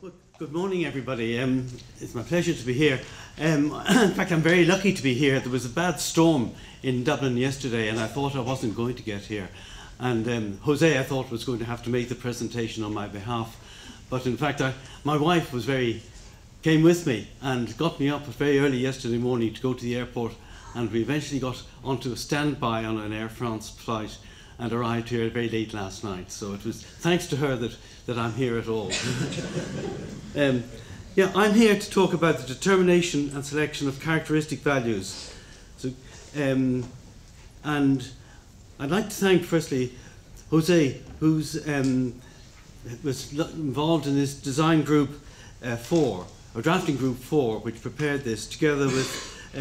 Well, good morning, everybody. It's my pleasure to be here. In fact, I'm very lucky to be here. There was a bad storm in Dublin yesterday, and I thought I wasn't going to get here. And Jose, I thought, was going to have to make the presentation on my behalf. But in fact, my wife came with me and got me up very early yesterday morning to go to the airport. And we eventually got onto a standby on an Air France flight and arrived here very late last night. So it was thanks to her that I'm here at all. Yeah, I'm here to talk about the determination and selection of characteristic values. So, and I'd like to thank firstly Jose, who's was involved in this design group 4, or drafting group 4, which prepared this together with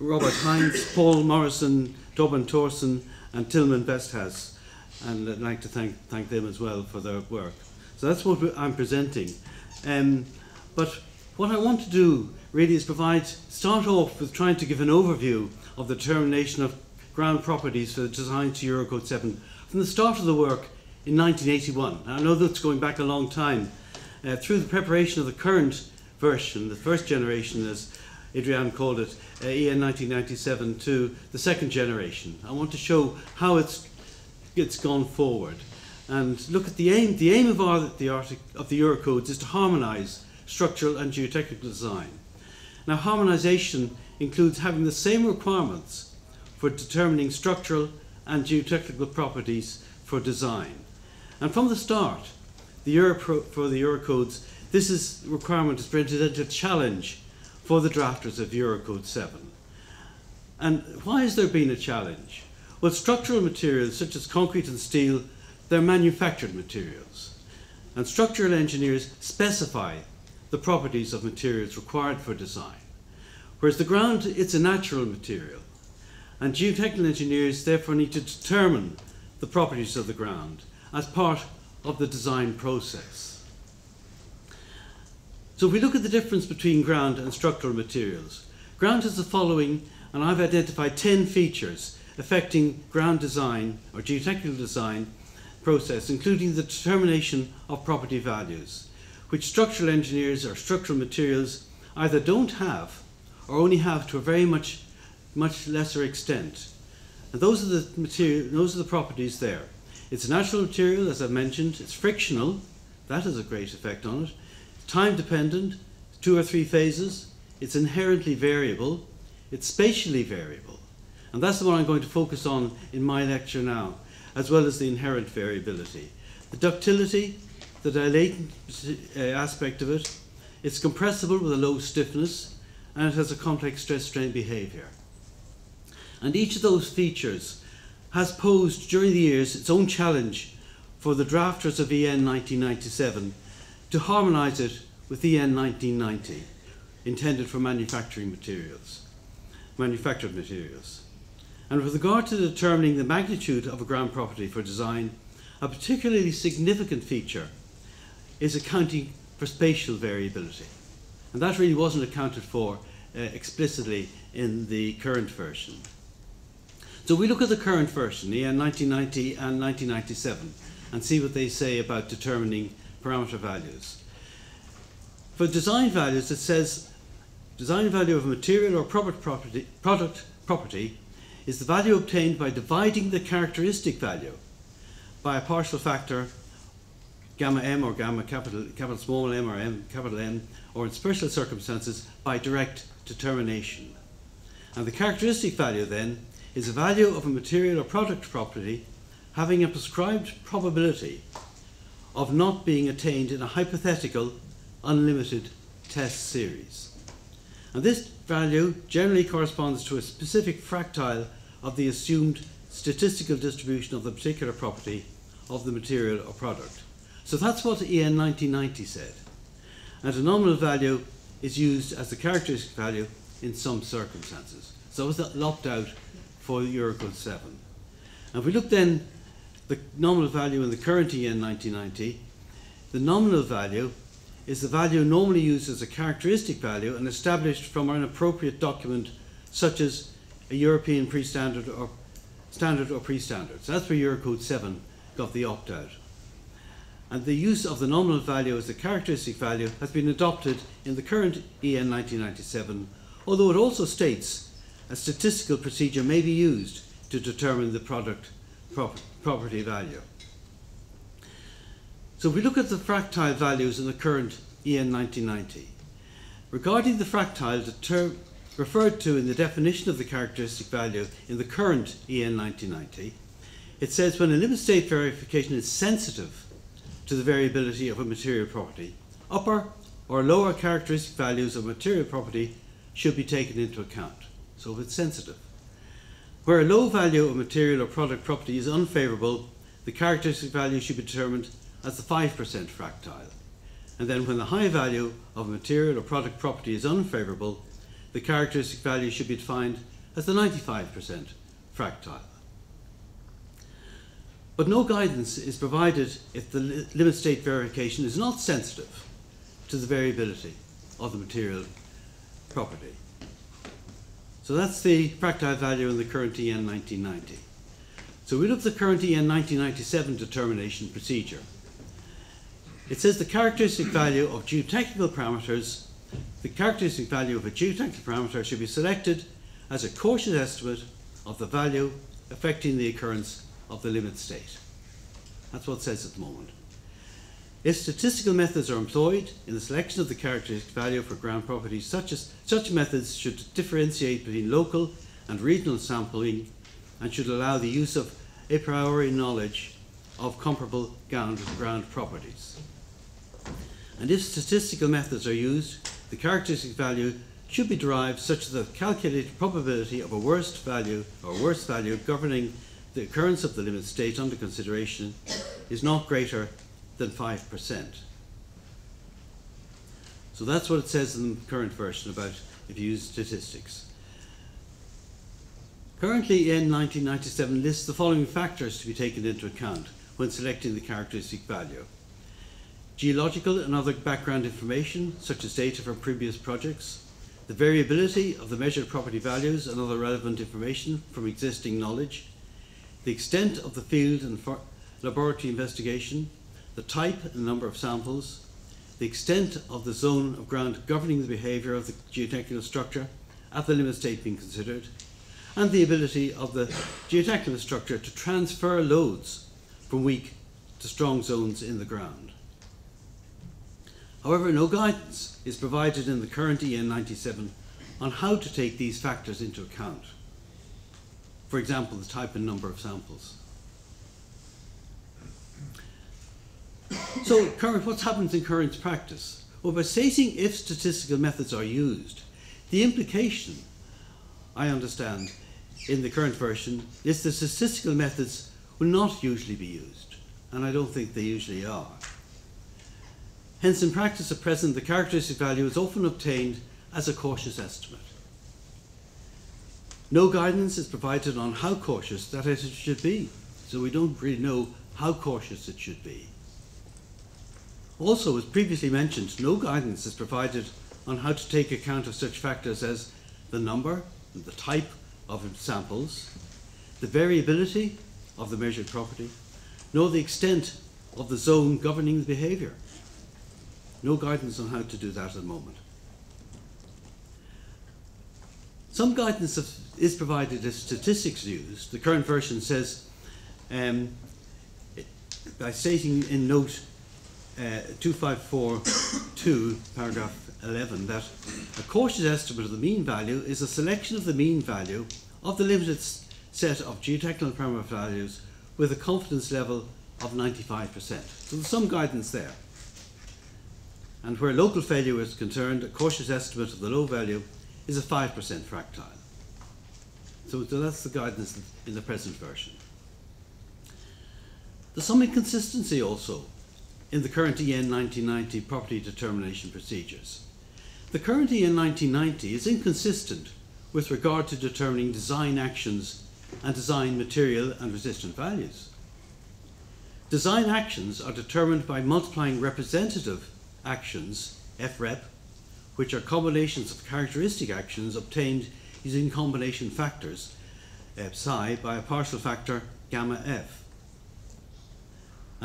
Robert Heinz, Paul Morrison, Dublin Thorson, and Tilman Vesthaus, and I'd like to thank them as well for their work. So that's what I'm presenting. But what I want to do really is start off with trying to give an overview of the determination of ground properties for the design to Eurocode 7 from the start of the work in 1981. Now, I know that's going back a long time. Through the preparation of the current version, the first generation, as Adrian called it, EN 1997, to the second generation. I want to show how it's gone forward, and look at the aim. The aim of the Eurocodes is to harmonise structural and geotechnical design. Now, harmonisation includes having the same requirements for determining structural and geotechnical properties for design. And from the start, for the Eurocodes, this requirement is presented as a challenge for the drafters of Eurocode 7. And why has there been a challenge? Well, structural materials such as concrete and steel, they're manufactured materials. And structural engineers specify the properties of materials required for design. Whereas the ground, it's a natural material. And geotechnical engineers therefore need to determine the properties of the ground as part of the design process. So if we look at the difference between ground and structural materials, ground has the following, and I've identified 10 features affecting ground design or geotechnical design process, including the determination of property values, which structural engineers or structural materials either don't have or only have to a very much lesser extent. And those are the properties there. It's a natural material, as I've mentioned. It's frictional. That has a great effect on it. Time dependent, 2 or 3 phases. It's inherently variable. It's spatially variable. And that's the one I'm going to focus on in my lecture now, as well as the inherent variability. The ductility, the dilatant aspect of it, it's compressible with a low stiffness, and it has a complex stress-strain behavior. And each of those features has posed during the years its own challenge for the drafters of EN 1997 to harmonise it with EN 1990, intended for manufactured materials. And with regard to determining the magnitude of a ground property for design, a particularly significant feature is accounting for spatial variability. And that really wasn't accounted for explicitly in the current version. So we look at the current version, EN 1990 and 1997, and see what they say about determining parameter values. For design values, it says design value of a material or product property is the value obtained by dividing the characteristic value by a partial factor gamma m or gamma capital small m or m capital M, or in special circumstances by direct determination. And the characteristic value then is a value of a material or product property having a prescribed probability of not being attained in a hypothetical unlimited test series. And this value generally corresponds to a specific fractile of the assumed statistical distribution of the particular property of the material or product. So that's what EN 1990 said. And a nominal value is used as the characteristic value in some circumstances. So it's locked out for Eurocode 7. And if we look then the nominal value in the current EN 1990, the nominal value is the value normally used as a characteristic value and established from an appropriate document such as a European pre-standard or standard or pre-standard. So that's where Eurocode 7 got the opt-out. and the use of the nominal value as the characteristic value has been adopted in the current EN 1997, although it also states a statistical procedure may be used to determine the property value. So if we look at the fractile values in the current EN 1990, regarding the fractile, the term referred to in the definition of the characteristic value in the current EN 1990, it says when a limit state verification is sensitive to the variability of a material property, upper or lower characteristic values of material property should be taken into account. So if it's sensitive. Where a low value of material or product property is unfavourable, the characteristic value should be determined as the 5% fractile. And then when the high value of material or product property is unfavourable, the characteristic value should be defined as the 95% fractile. But no guidance is provided if the limit state verification is not sensitive to the variability of the material property. So that's the fractile value in the current EN 1990. So we look at the current EN 1997 determination procedure. It says the characteristic value of geotechnical parameters, the characteristic value of a geotechnical parameter should be selected as a cautious estimate of the value affecting the occurrence of the limit state. That's what it says at the moment. If statistical methods are employed in the selection of the characteristic value for ground properties, such methods should differentiate between local and regional sampling and should allow the use of a priori knowledge of comparable ground properties. And if statistical methods are used, the characteristic value should be derived such that the calculated probability of a worst value governing the occurrence of the limit state under consideration is not greater than 5%. So that's what it says in the current version about if you use statistics. Currently, EN 1997 lists the following factors to be taken into account when selecting the characteristic value: geological and other background information, such as data from previous projects, the variability of the measured property values and other relevant information from existing knowledge, the extent of the field and laboratory investigation, the type and number of samples, the extent of the zone of ground governing the behaviour of the geotechnical structure at the limit state being considered, and the ability of the geotechnical structure to transfer loads from weak to strong zones in the ground. However, no guidance is provided in the current EN 97 on how to take these factors into account. For example, the type and number of samples. So, what happens in current practice? Well, by stating if statistical methods are used, the implication, I understand, in the current version is that statistical methods will not usually be used, and I don't think they usually are. Hence, in practice at present, the characteristic value is often obtained as a cautious estimate. No guidance is provided on how cautious that estimate should be, so we don't really know how cautious it should be. Also, as previously mentioned, no guidance is provided on how to take account of such factors as the number and the type of samples, the variability of the measured property, nor the extent of the zone governing the behaviour. No guidance on how to do that at the moment. Some guidance is provided if statistics are used. The current version says, by stating in note 2542, paragraph 11, that a cautious estimate of the mean value is a selection of the mean value of the limited set of geotechnical parameter values with a confidence level of 95%. So there's some guidance there. And where local failure is concerned, a cautious estimate of the low value is a 5% fractile. So that's the guidance in the present version. There's some inconsistency also in the current EN 1990 property determination procedures. The current EN 1990 is inconsistent with regard to determining design actions and design material and resistant values. Design actions are determined by multiplying representative actions, FREP, which are combinations of characteristic actions obtained using combination factors, psi, by a partial factor, gamma f.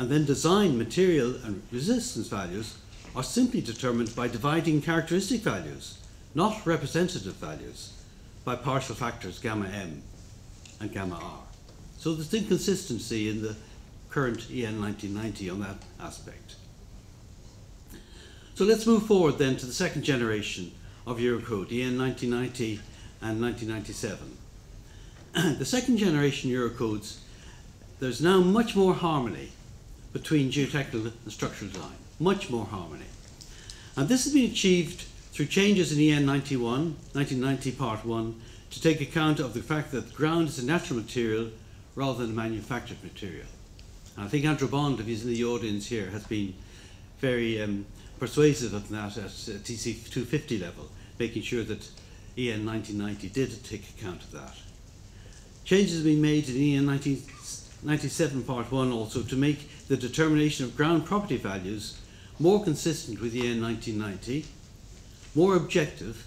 and then design material and resistance values are simply determined by dividing characteristic values, not representative values, by partial factors gamma m and gamma r. So there's inconsistency in the current EN 1990 on that aspect. So let's move forward then to the second generation of Eurocode, EN 1990 and 1997. The second generation Eurocodes, there's now much more harmony between geotechnical and structural design, much more harmony. And this has been achieved through changes in EN 1990 Part 1 to take account of the fact that ground is a natural material rather than a manufactured material. And I think Andrew Bond, if he's in the audience here, has been very persuasive of that at TC 250 level, making sure that EN 1990 did take account of that. Changes have been made in EN 1997 Part 1 also to make the determination of ground property values more consistent with EN 1990, more objective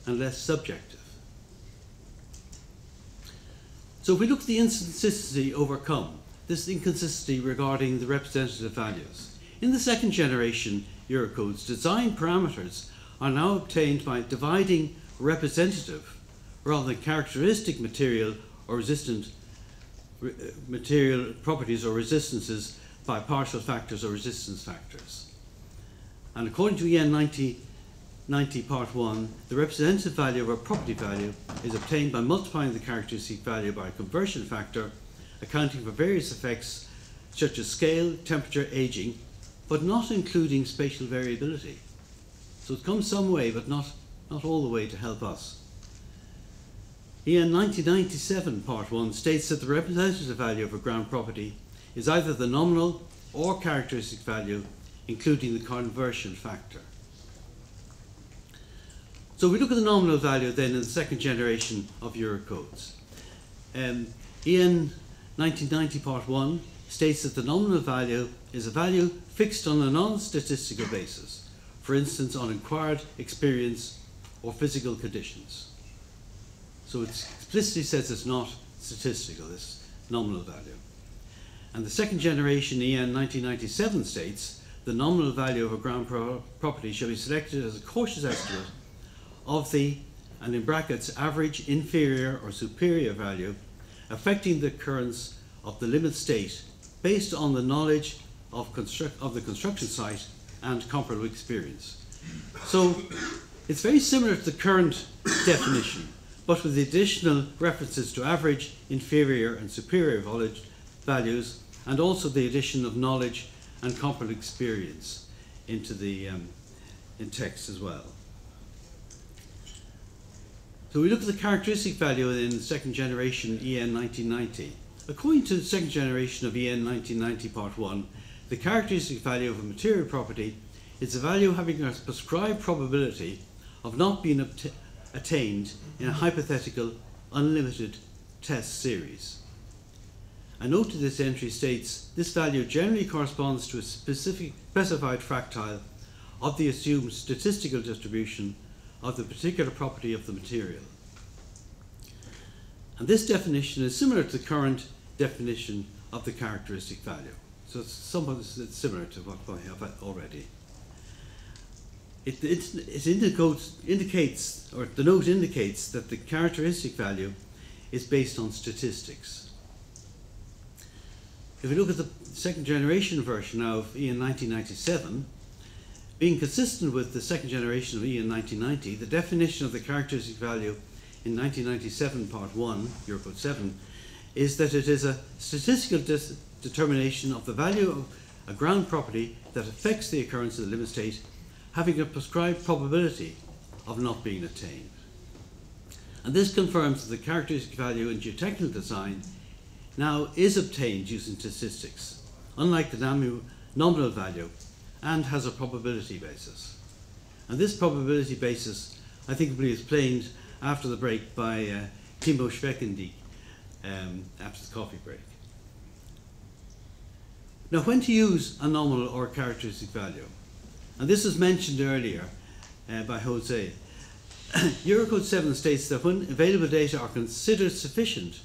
and less subjective. So if we look at the inconsistency overcome, this inconsistency regarding the representative values. In the second generation Eurocodes, design parameters are now obtained by dividing representative rather than characteristic material or resistant material properties or resistances by partial factors or resistance factors. And according to EN 1990 Part 1, the representative value of a property value is obtained by multiplying the characteristic value by a conversion factor, accounting for various effects such as scale, temperature, aging, but not including spatial variability. So it comes some way, but not all the way to help us. EN 1997 Part 1 states that the representative value of a ground property is either the nominal or characteristic value, including the conversion factor. So we look at the nominal value then in the second generation of Eurocodes. EN 1990 Part 1 states that the nominal value is a value fixed on a non-statistical basis, for instance on acquired experience or physical conditions. So it explicitly says it's not statistical, this nominal value. And the second generation EN 1997 states the nominal value of a ground property shall be selected as a cautious estimate of the, and in brackets, average, inferior or superior value affecting the occurrence of the limit state based on the knowledge of the construction site and comparable experience. So it's very similar to the current definition, but with the additional references to average, inferior and superior values, and also the addition of knowledge and comparable experience into the in text as well. So we look at the characteristic value in the second generation EN 1990. According to the second generation of EN 1990 Part 1, the characteristic value of a material property is a value having a prescribed probability of not being attained in a hypothetical unlimited test series. A note to this entry states this value generally corresponds to a specified fractile of the assumed statistical distribution of the particular property of the material. And this definition is similar to the current definition of the characteristic value. So it's somewhat similar to what I have already. It indicates, or the note indicates, that the characteristic value is based on statistics. If we look at the second generation version now of EN 1997, being consistent with the second generation of EN 1990, the definition of the characteristic value in 1997 Part 1, Eurocode 7, is that it is a statistical determination of the value of a ground property that affects the occurrence of the limit state, having a prescribed probability of not being attained. And this confirms that the characteristic value in geotechnical design now is obtained using statistics, unlike the nominal value, and has a probability basis. And this probability basis, I think, will be explained after the break by Timo Schweckendiek, after the coffee break. Now, when to use a nominal or characteristic value? And this was mentioned earlier by Jose. Eurocode 7 states that when available data are considered sufficient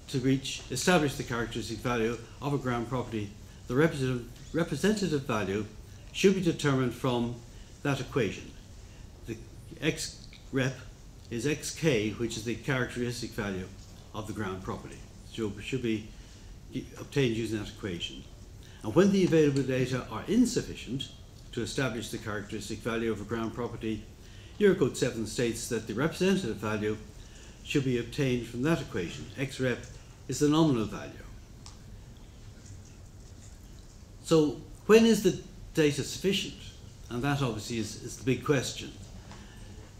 to establish the characteristic value of a ground property, the representative value should be determined from that equation. The x rep is xk, which is the characteristic value of the ground property. So it should be obtained using that equation. And when the available data are insufficient to establish the characteristic value of a ground property, Eurocode 7 states that the representative value should be obtained from that equation. X rep is the nominal value. So when is the data sufficient? And that obviously is the big question.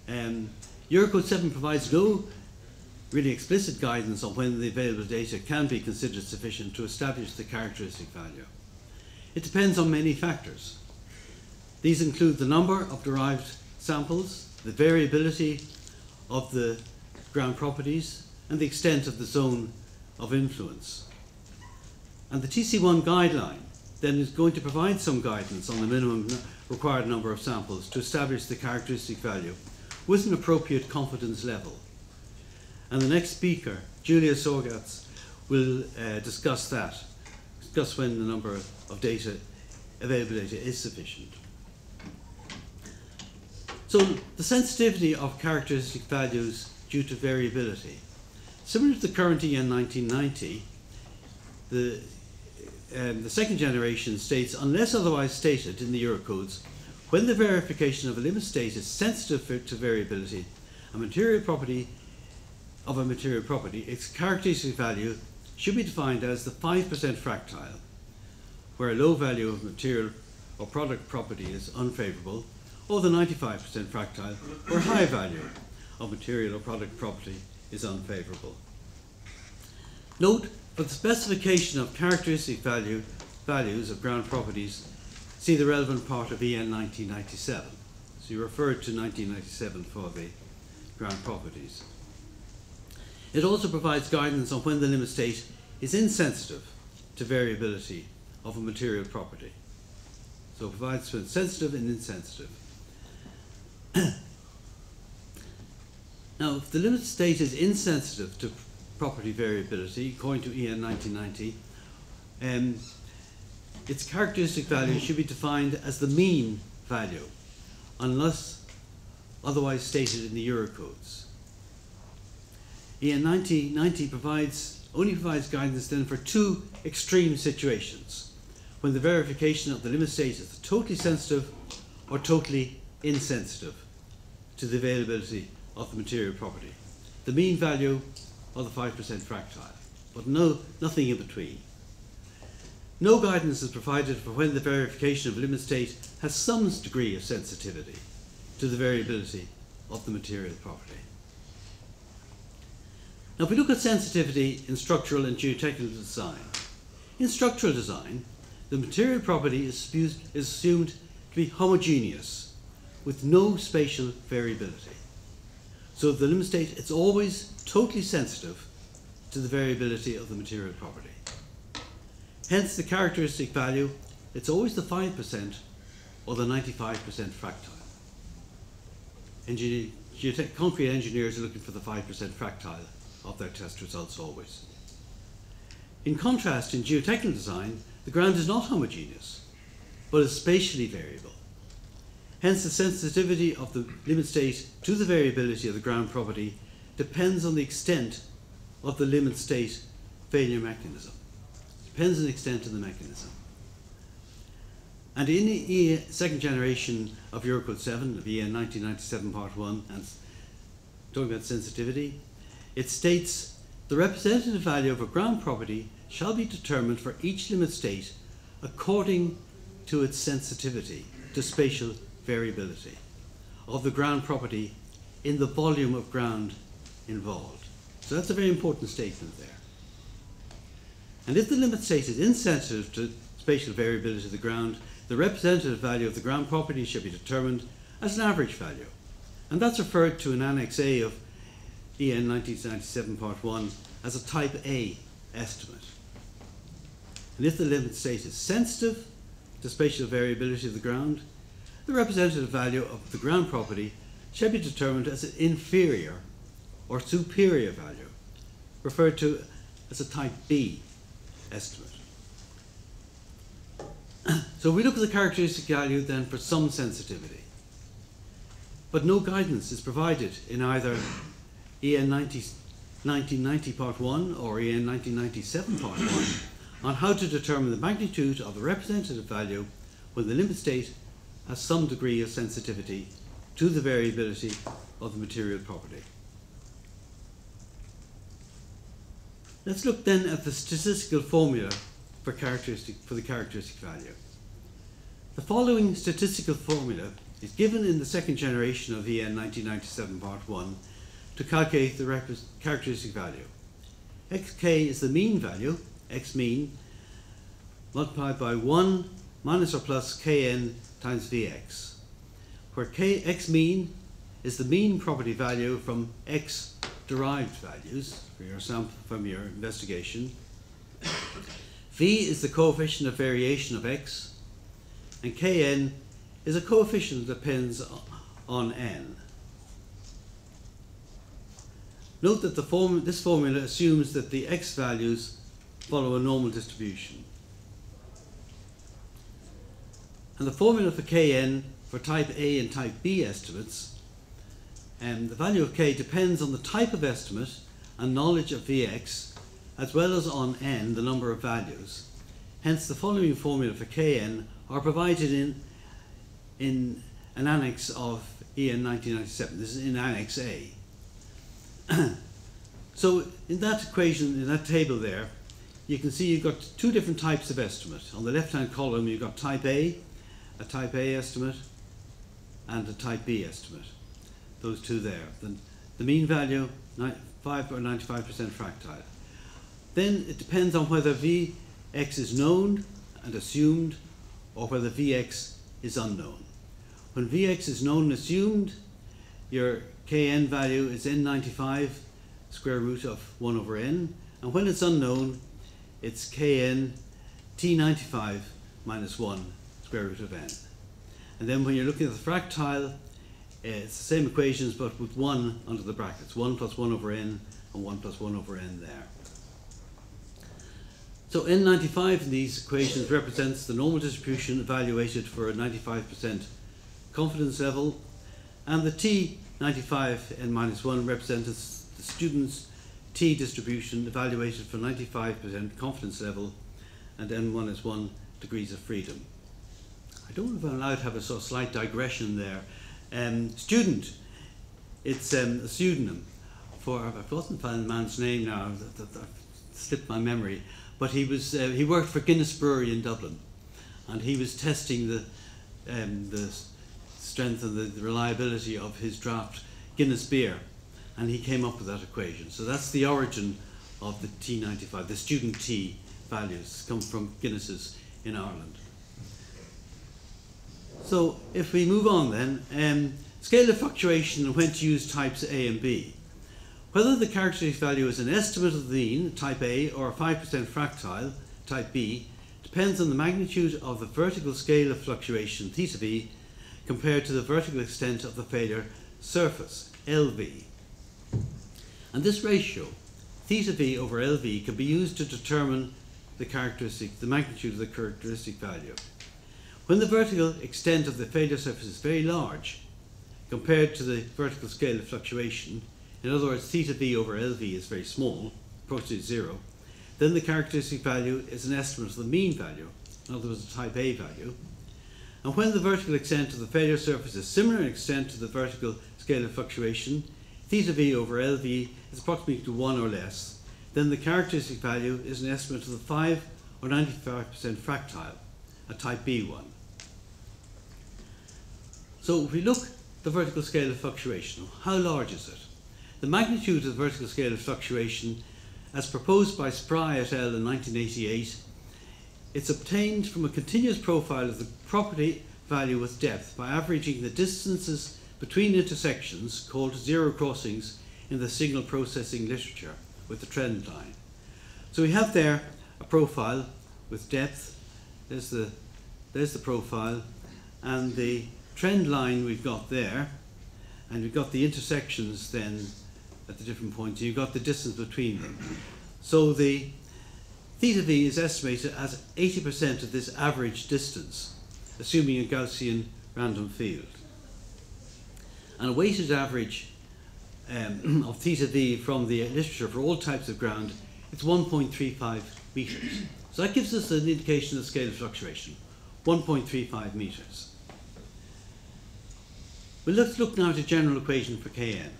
Eurocode 7 provides no really explicit guidance on when the available data can be considered sufficient to establish the characteristic value. It depends on many factors. These include the number of derived samples, the variability of the ground properties, and the extent of the zone of influence. And the TC1 guideline then is going to provide some guidance on the minimum required number of samples to establish the characteristic value with an appropriate confidence level. And the next speaker, Julia Sorgatz, will discuss when the number of available data is sufficient. So the sensitivity of characteristic values due to variability. Similar to the current EN 1990, the second generation states, unless otherwise stated in the Eurocodes, when the verification of a limit state is sensitive to variability, a material property, its characteristic value should be defined as the 5% fractile, where a low value of material or product property is unfavorable, or the 95% fractile, where high value of material or product property is unfavorable. Note, for the specification of characteristic values of ground properties, see the relevant part of EN 1997. So you referred to 1997 for the ground properties. It also provides guidance on when the limit state is insensitive to variability of a material property. So it provides for sensitive and insensitive. Now, if the limit state is insensitive to property variability, according to EN 1990, its characteristic value should be defined as the mean value, unless otherwise stated in the Eurocodes. EN 1990 only provides guidance then for two extreme situations, when the verification of the limit state is totally sensitive or totally insensitive to the availability of the material property. The mean value or the 5% fractile, but nothing in between. No guidance is provided for when the verification of a limit state has some degree of sensitivity to the variability of the material property. Now, if we look at sensitivity in structural and geotechnical design, in structural design, the material property is assumed to be homogeneous with no spatial variability. So the limit state, it's always totally sensitive to the variability of the material property. Hence the characteristic value, it's always the 5% or the 95% fractile. Concrete engineers are looking for the 5% fractile of their test results always. In contrast, in geotechnical design, the ground is not homogeneous, but is spatially variable. Hence, the sensitivity of the limit state to the variability of the ground property depends on the extent of the limit state failure mechanism. Depends on the extent of the mechanism. And in the second generation of Eurocode 7, of EN 1997 Part 1, and talking about sensitivity, it states the representative value of a ground property shall be determined for each limit state according to its sensitivity to spatial variability of the ground property in the volume of ground involved. So that's a very important statement there. And if the limit state is insensitive to spatial variability of the ground, the representative value of the ground property should be determined as an average value. And that's referred to in Annex A of EN 1997 Part 1 as a Type A estimate. And if the limit state is sensitive to spatial variability of the ground, the representative value of the ground property shall be determined as an inferior or superior value, referred to as a Type B estimate. So we look at the characteristic value then for some sensitivity. But no guidance is provided in either EN 1990 Part 1 or EN 1997 Part 1 on how to determine the magnitude of the representative value when the limit state has some degree of sensitivity to the variability of the material property. Let's look then at the statistical formula for the characteristic value. The following statistical formula is given in the second generation of EN 1997 Part 1 to calculate the characteristic value. xk is the mean value, x mean, multiplied by 1 minus or plus kn times Vx, where x mean is the mean property value from x derived values for your sample from your investigation. V is the coefficient of variation of x, and kn is a coefficient that depends on n. Note that this formula assumes that the x values follow a normal distribution. And the formula for Kn for type A and type B estimates, the value of K depends on the type of estimate and knowledge of Vx, as well as on n, the number of values. Hence the following formula for Kn are provided in an annex of EN 1997. This is in Annex A. So in that equation, in that table there, you can see you've got two different types of estimate. On the left-hand column, you've got type A, a type A estimate, and a type B estimate. Those two there. The mean value, 5 or 95% fractile. Then it depends on whether Vx is known and assumed, or whether Vx is unknown. When Vx is known and assumed, your Kn value is n95 square root of 1 over n, and when it's unknown, it's Kn T95 minus 1 square root of n. And then when you're looking at the fractile, it's the same equations but with 1 under the brackets, 1 plus 1 over n and 1 plus 1 over n there. So n95 in these equations represents the normal distribution evaluated for a 95% confidence level, and the T95 n minus 1 represents the student's T distribution evaluated for 95% confidence level, and n1 is 1 degrees of freedom. I don't know if I'm allowed to have a sort of slight digression there. Student, it's a pseudonym for, I've forgotten the man's name now, that slipped my memory, but he worked for Guinness Brewery in Dublin, and he was testing the strength and the reliability of his draft Guinness beer, and he came up with that equation. So that's the origin of the T95. The student T values come from Guinnesses in Ireland. So if we move on then, scale of fluctuation and when to use types A and B. Whether the characteristic value is an estimate of the mean, type A, or a 5% fractile, type B, depends on the magnitude of the vertical scale of fluctuation, theta V, compared to the vertical extent of the failure surface, LV. And this ratio, theta V over LV, can be used to determine the magnitude of the characteristic value. When the vertical extent of the failure surface is very large, compared to the vertical scale of fluctuation, in other words, theta V over LV is very small, approximately 0, then the characteristic value is an estimate of the mean value, in other words, a type A value. And when the vertical extent of the failure surface is similar in extent to the vertical scale of fluctuation, theta V over LV is approximately to 1 or less, then the characteristic value is an estimate of the 5 or 95% fractile, a type B one. So if we look at the vertical scale of fluctuation, how large is it? The magnitude of the vertical scale of fluctuation, as proposed by Spry et al. In 1988, it's obtained from a continuous profile of the property value with depth by averaging the distances between intersections, called zero crossings in the signal processing literature, with the trend line. So we have there a profile with depth. There's the profile, and the trend line we've got there, and we've got the intersections then at the different points. You've got the distance between them. So the theta V is estimated as 80% of this average distance. assuming a Gaussian random field. And a weighted average of theta v from the literature for all types of ground, it's 1.35 meters. So that gives us an indication of the scale of fluctuation, 1.35 meters. Well, let's look now at a general equation for Kn.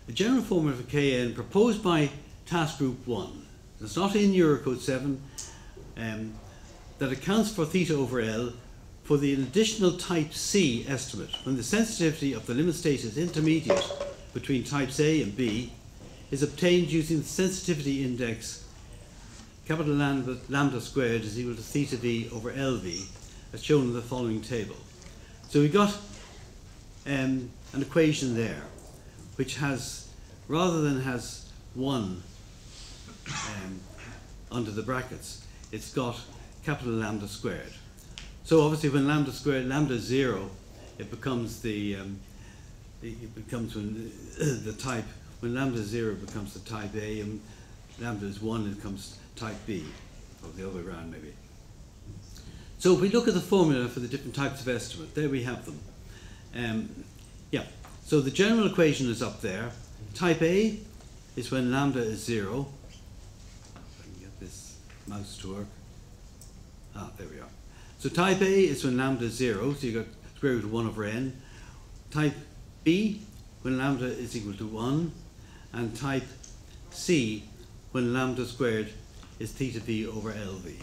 The general formula for Kn proposed by Task Group 1, it's not in Eurocode 7, that accounts for theta over L for the additional type C estimate when the sensitivity of the limit state is intermediate between types A and B is obtained using the sensitivity index capital lambda squared is equal to theta v over LV as shown in the following table. So we got an equation there which has, rather than has 1 under the brackets, it's got capital lambda squared. So obviously when lambda squared, lambda is 0, it becomes the the type, when lambda is 0 it becomes the type A, and lambda is 1 it becomes type B, or the other way around maybe. So if we look at the formula for the different types of estimate, there we have them. Yeah, so the general equation is up there. Type A is when lambda is 0. If I can get this mouse to work. Ah, there we are. So type A is when lambda is 0, so you've got square root of 1 over n. Type B, when lambda is equal to 1. And type C, when lambda squared is theta v over LV.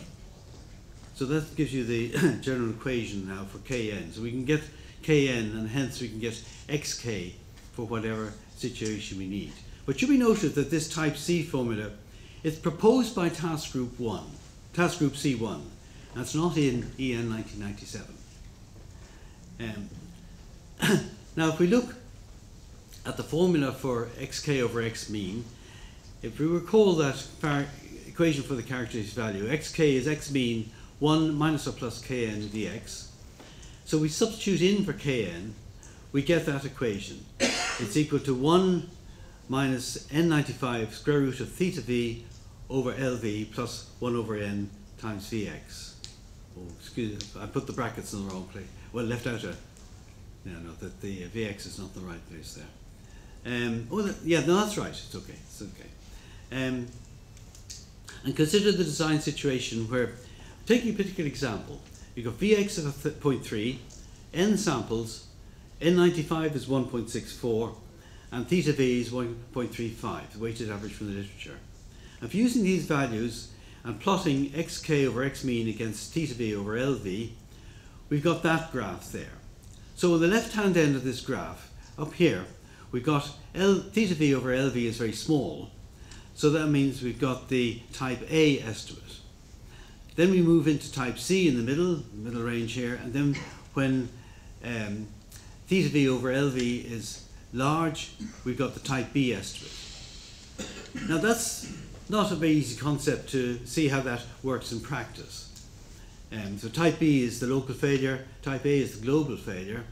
So that gives you the general equation now for Kn. So we can get Kn, and hence we can get xk for whatever situation we need. But should be noted that this type C formula is proposed by Task Group 1, Task Group C1. And it's not in EN 1997. Now if we look at the formula for xk over x mean, if we recall that equation for the characteristic value, xk is x mean 1 minus or plus kn dx. So we substitute in for kn, we get that equation. It's equal to 1 minus n95 square root of theta v over lv plus 1 over n times vx. Oh, excuse me, I put the brackets in the wrong place. Well, left out a, no, that the vx is not the right place there. Yeah, no, that's right. It's okay. It's okay. And consider the design situation where, taking a particular example, you've got Vx of 0.3, n samples, n95 is 1.64, and theta v is 1.35, the weighted average from the literature. And for using these values and plotting xk over x mean against theta v over lv, we've got that graph there. So on the left-hand end of this graph, up here, we've got theta v over lv is very small, so that means we've got the type A estimate. Then we move into type C in the middle range here, and then when theta v over lv is large, we've got the type B estimate. Now that's not a very easy concept to see how that works in practice. So type B is the local failure, type A is the global failure,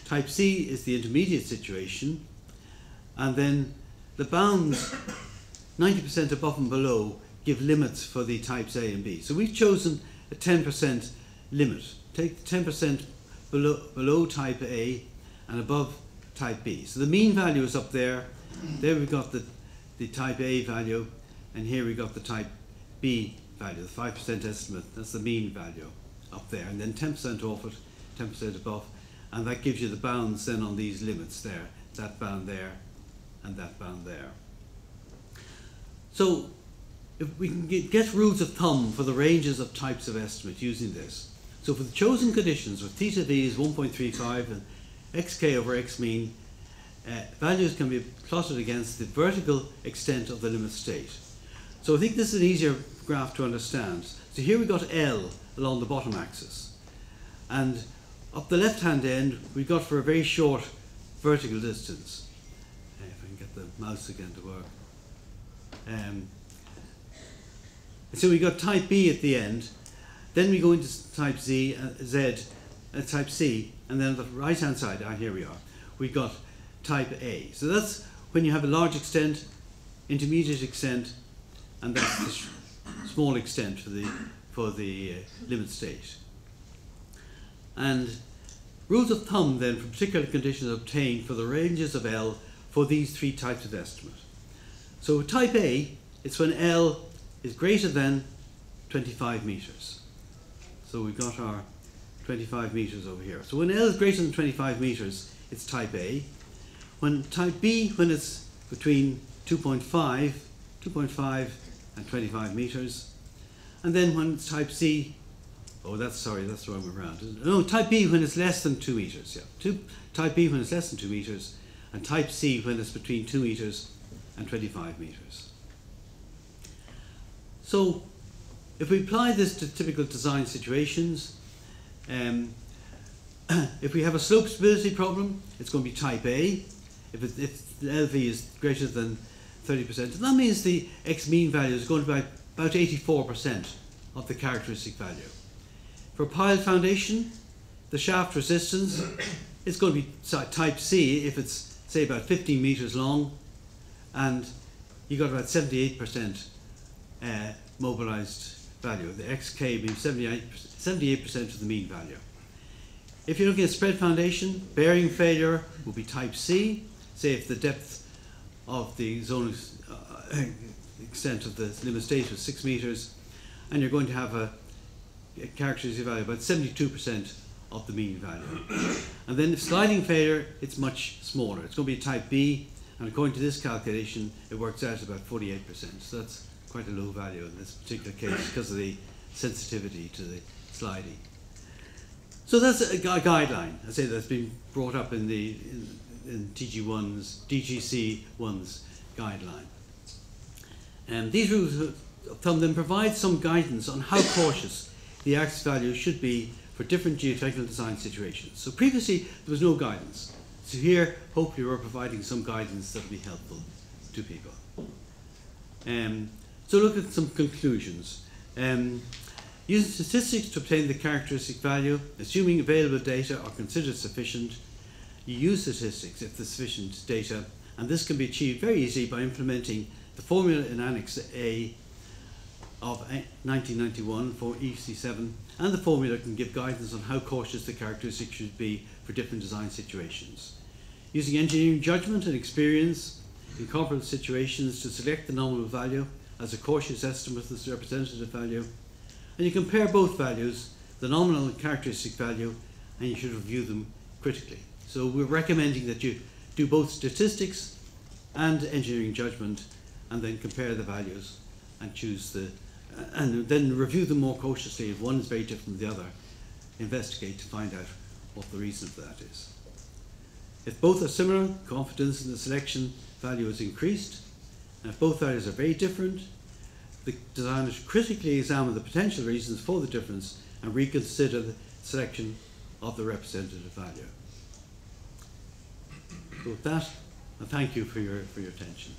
type C is the intermediate situation, and then the bounds 90% above and below give limits for the types A and B. So we've chosen a 10% limit. Take 10% below type A and above type B. So the mean value is up there. There we've got the type A value, and here we've got the type B value, the 5% estimate. That's the mean value up there. And then 10% off it, 10% above, and that gives you the bounds then on these limits there. That bound there and that bound there. So if we can get rules of thumb for the ranges of types of estimate using this. So for the chosen conditions where theta v is 1.35 and xk over x mean, values can be plotted against the vertical extent of the limit state. So I think this is an easier graph to understand. So here we've got L along the bottom axis, and up the left hand end we've got for a very short vertical distance. If I can get the mouse again to work. So we got type B at the end, then we go into type Z, type C, and then on the right hand side, here we are, we got type A. So that's when you have a large extent, intermediate extent, and that's the small extent for the limit state. And rules of thumb then for particular conditions obtained for the ranges of L for these three types of estimate. So type A, it's when L is greater than 25 meters. So we've got our 25 meters over here. So when L is greater than 25 meters, it's type A. When type B, when it's between 2.5 and 25 meters. And then when it's type C, oh, that's the wrong way around. No, type B when it's less than 2 meters. Yeah, type B when it's less than 2 meters, and type C when it's between 2 meters and 25 meters. So, if we apply this to typical design situations, if we have a slope stability problem, it's going to be type A. If the LV is greater than 30%, and that means the X mean value is going to be about 84% of the characteristic value. For piled foundation, the shaft resistance is going to be type C if it's, say, about 15 meters long, and you got about 78% mobilized value. The XK means 78% of the mean value. If you're looking at spread foundation, bearing failure will be type C, say if the depth of the zone extent of the limit state was 6 meters, and you're going to have a characteristic value about 72% of the mean value. And then if sliding failure, it's much smaller. It's going to be type B, and according to this calculation, it works out about 48%. So that's quite a low value in this particular case because of the sensitivity to the sliding. So that's a guideline, I say, that's been brought up in the DGC1's guideline. And these rules of thumb then provide some guidance on how cautious the access value should be for different geotechnical design situations. So previously there was no guidance. So here, hopefully we're providing some guidance that will be helpful to people. So look at some conclusions. Using statistics to obtain the characteristic value, assuming available data are considered sufficient, you use statistics if there's sufficient data, and this can be achieved very easily by implementing the formula in Annex A of 1991 for EC7, and the formula can give guidance on how cautious the characteristics should be for different design situations. Using engineering judgment and experience in comparable situations to select the nominal value as a cautious estimate of the representative value, and you compare both values, the nominal and characteristic value, and you should review them critically. So we're recommending that you do both statistics and engineering judgment, and then compare the values and choose and then review them more cautiously. If one is very different from the other, investigate to find out what the reason for that is. If both are similar, confidence in the selection value is increased, and if both values are very different, the designer should critically examine the potential reasons for the difference and reconsider the selection of the representative value. So with that, I thank you for your attention.